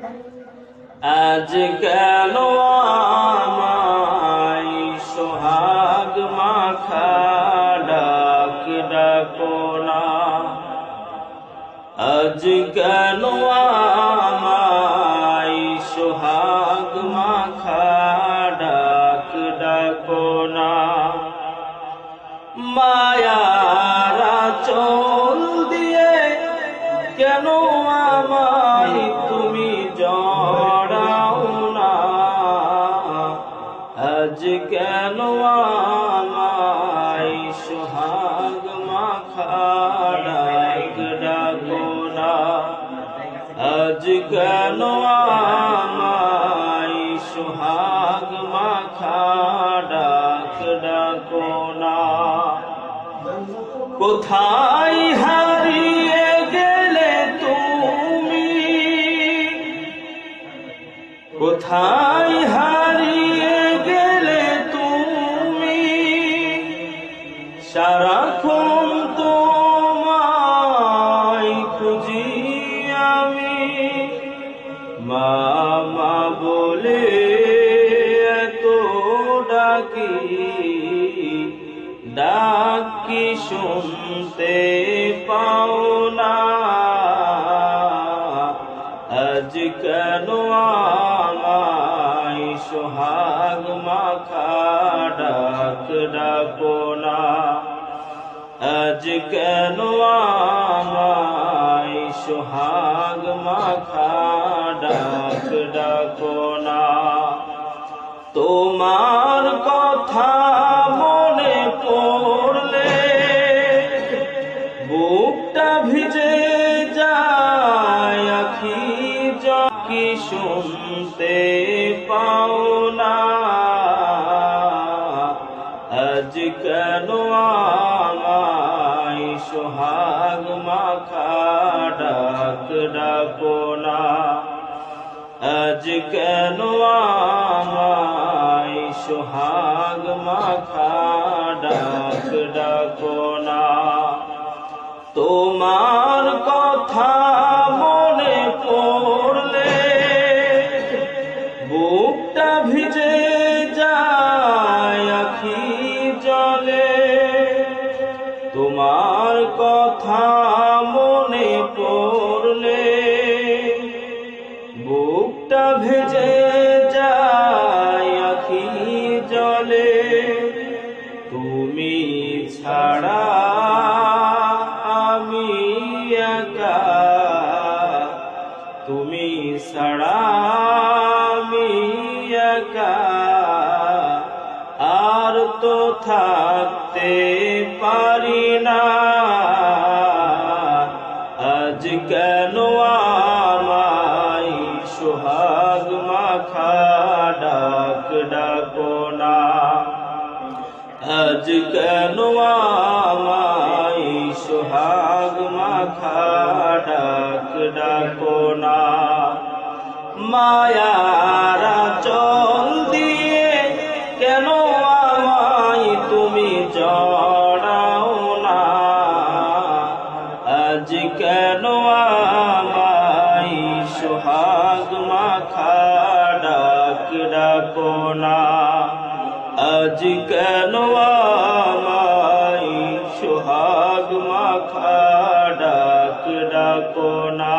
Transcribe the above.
আজ কেন আমায় সোহাগ মাখা ডাক ডাকো না, আজ কেন আমায় সোহাগ মাখা ডাক ডাকো না। মায়ার আঁচল দিয়ে কেন আমায় তুমি জড়াও না, আজ কেন আমায় সোহাগ মাখা ডাক ডাকো না, আজ কেন আমায় সোহাগ মাখা ডাক ডাকো না। কোথায় হারিয়ে গেলে তুমি, কোথায় হারিয়ে গেলে তুমি, সারাক্ষণ তোমায় খুঁজি আমি। মা মা বলে এত ডাকি, ডাক কি শুনতে পাও না, আজ কেন আমায় সোহাগ মাখা ডাক ডাকো না, আজ কেন আমায় সোহাগ মাখা ডাক ডাকো না। তোমার কথা মনে পড়লে বুকটা ভিজে যায়, আখি কি শুনতে পাও না, আজ কেন আমায় সোহাগ মাখা ডাক ডাকো না, আজ কেন আমায় সোহাগ মাখা ডাক ডাকো না। তোমার কথা মনে পড়লে বুকটা ভিজে যায়, আখি জলে। তোমার কথা মনে পড়লে বুকটা ভেজে যায়, আখি জলে। তুমি ছাড়া আমি একা, তুমি ছাড়া আমি একা, আর তো থাকতে পারি না, আজ কেন আমায় সোহাগ মাখা ডাক ডাকো না, আজ কেন আমায় সোহাগ মাখা ডাক ডাকো না। মায়ার আঁচল দিয়ে কেন আমায় তুমি জড়াও না, আজ কেন আমায় সোহাগ মাখা ডাক ডাকো না, আজ কেন আমায় সোহাগ মাখা ডাক ডাকো না।